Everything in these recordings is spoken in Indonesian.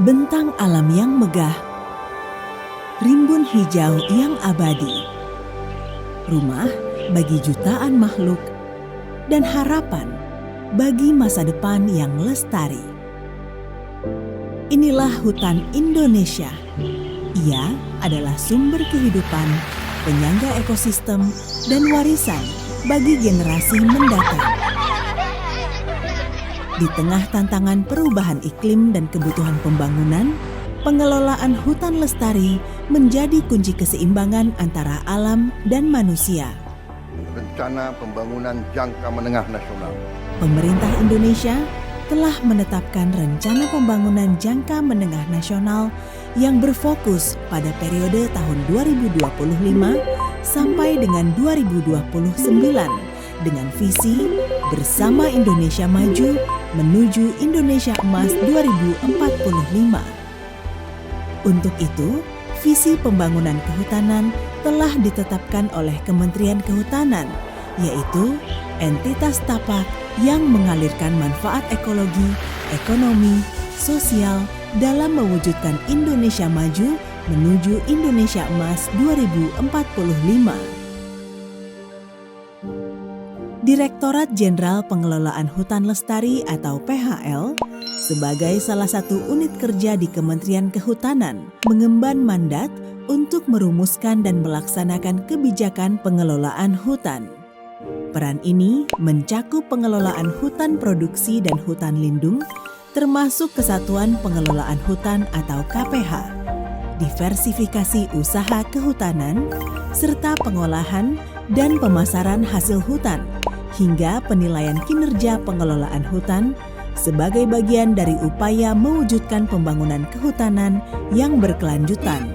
bentang alam yang megah, rimbun hijau yang abadi, rumah bagi jutaan makhluk, dan harapan bagi masa depan yang lestari. Inilah hutan Indonesia. Ia adalah sumber kehidupan, penyangga ekosistem, dan warisan bagi generasi mendatang. Di tengah tantangan perubahan iklim dan kebutuhan pembangunan, pengelolaan hutan lestari menjadi kunci keseimbangan antara alam dan manusia. Rencana Pembangunan Jangka Menengah Nasional. Pemerintah Indonesia telah menetapkan Rencana Pembangunan Jangka Menengah Nasional yang berfokus pada periode tahun 2025 sampai dengan 2029 dengan visi Bersama Indonesia Maju menuju Indonesia Emas 2045. Untuk itu, visi pembangunan kehutanan telah ditetapkan oleh Kementerian Kehutanan, yaitu entitas tapak yang mengalirkan manfaat ekologi, ekonomi, sosial dalam mewujudkan Indonesia Maju menuju Indonesia Emas 2045. Direktorat Jenderal Pengelolaan Hutan Lestari atau PHL sebagai salah satu unit kerja di Kementerian Kehutanan mengemban mandat untuk merumuskan dan melaksanakan kebijakan pengelolaan hutan. Peran ini mencakup pengelolaan hutan produksi dan hutan lindung, termasuk Kesatuan Pengelolaan Hutan atau KPH, diversifikasi usaha kehutanan, serta pengolahan dan pemasaran hasil hutan, hingga penilaian kinerja pengelolaan hutan sebagai bagian dari upaya mewujudkan pembangunan kehutanan yang berkelanjutan.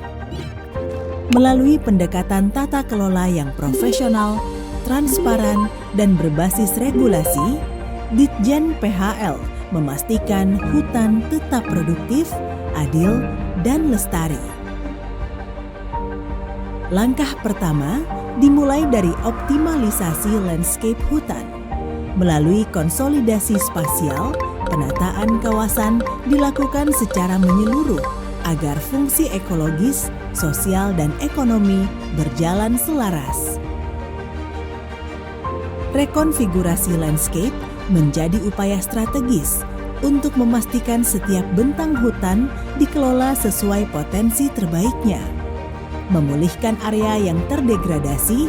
Melalui pendekatan tata kelola yang profesional, transparan, dan berbasis regulasi, Ditjen PHL memastikan hutan tetap produktif, adil, dan lestari. Langkah pertama dimulai dari optimalisasi landscape hutan. Melalui konsolidasi spasial, penataan kawasan dilakukan secara menyeluruh agar fungsi ekologis, sosial, dan ekonomi berjalan selaras. Rekonfigurasi landscape menjadi upaya strategis untuk memastikan setiap bentang hutan dikelola sesuai potensi terbaiknya, memulihkan area yang terdegradasi,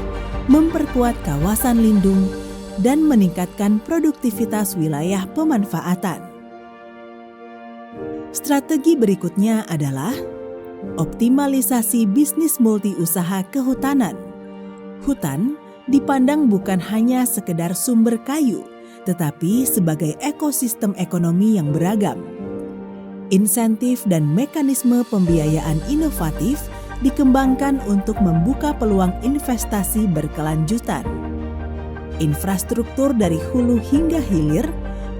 memperkuat kawasan lindung, dan meningkatkan produktivitas wilayah pemanfaatan. Strategi berikutnya adalah optimalisasi bisnis multi-usaha kehutanan. Hutan dipandang bukan hanya sekedar sumber kayu, tetapi sebagai ekosistem ekonomi yang beragam. Insentif dan mekanisme pembiayaan inovatif dikembangkan untuk membuka peluang investasi berkelanjutan. Infrastruktur dari hulu hingga hilir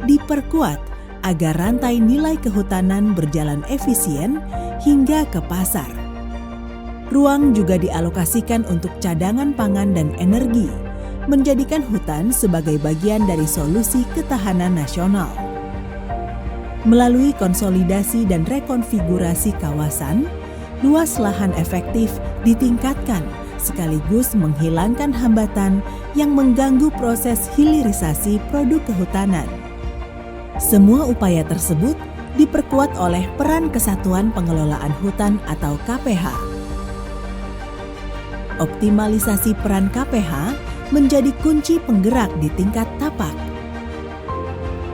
diperkuat agar rantai nilai kehutanan berjalan efisien hingga ke pasar. Ruang juga dialokasikan untuk cadangan pangan dan energi, menjadikan hutan sebagai bagian dari solusi ketahanan nasional. Melalui konsolidasi dan rekonfigurasi kawasan, luas lahan efektif ditingkatkan sekaligus menghilangkan hambatan yang mengganggu proses hilirisasi produk kehutanan. Semua upaya tersebut diperkuat oleh peran Kesatuan Pengelolaan Hutan atau KPH. Optimalisasi peran KPH menjadi kunci penggerak di tingkat tapak.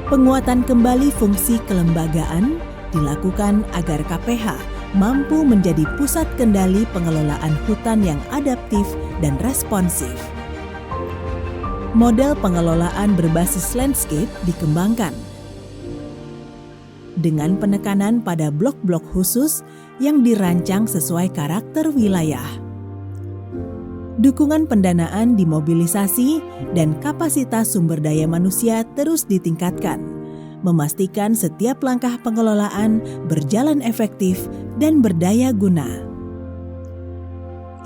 Penguatan kembali fungsi kelembagaan dilakukan agar KPH mampu menjadi pusat kendali pengelolaan hutan yang adaptif dan responsif. Model pengelolaan berbasis landscape dikembangkan dengan penekanan pada blok-blok khusus yang dirancang sesuai karakter wilayah. Dukungan pendanaan dimobilisasi dan kapasitas sumber daya manusia terus ditingkatkan, memastikan setiap langkah pengelolaan berjalan efektif dan berdaya guna.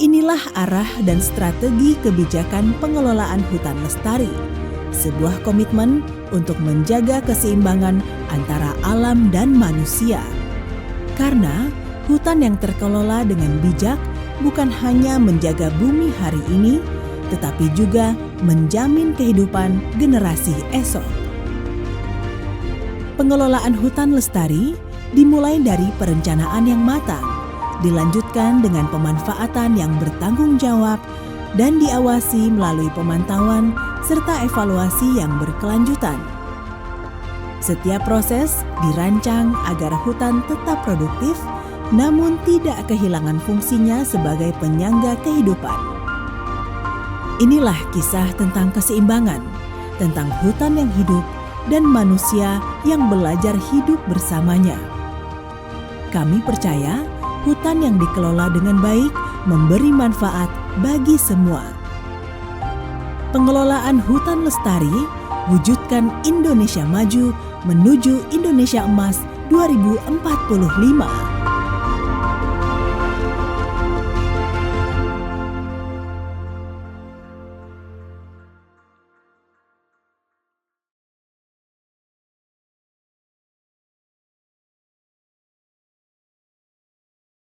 Inilah arah dan strategi kebijakan pengelolaan hutan lestari, sebuah komitmen untuk menjaga keseimbangan antara alam dan manusia. Karena hutan yang terkelola dengan bijak bukan hanya menjaga bumi hari ini, tetapi juga menjamin kehidupan generasi esok. Pengelolaan hutan lestari dimulai dari perencanaan yang matang, dilanjutkan dengan pemanfaatan yang bertanggung jawab, dan diawasi melalui pemantauan serta evaluasi yang berkelanjutan. Setiap proses dirancang agar hutan tetap produktif, namun tidak kehilangan fungsinya sebagai penyangga kehidupan. Inilah kisah tentang keseimbangan, tentang hutan yang hidup dan manusia yang belajar hidup bersamanya. Kami percaya hutan yang dikelola dengan baik memberi manfaat bagi semua. Pengelolaan hutan lestari, wujudkan Indonesia maju menuju Indonesia Emas 2045.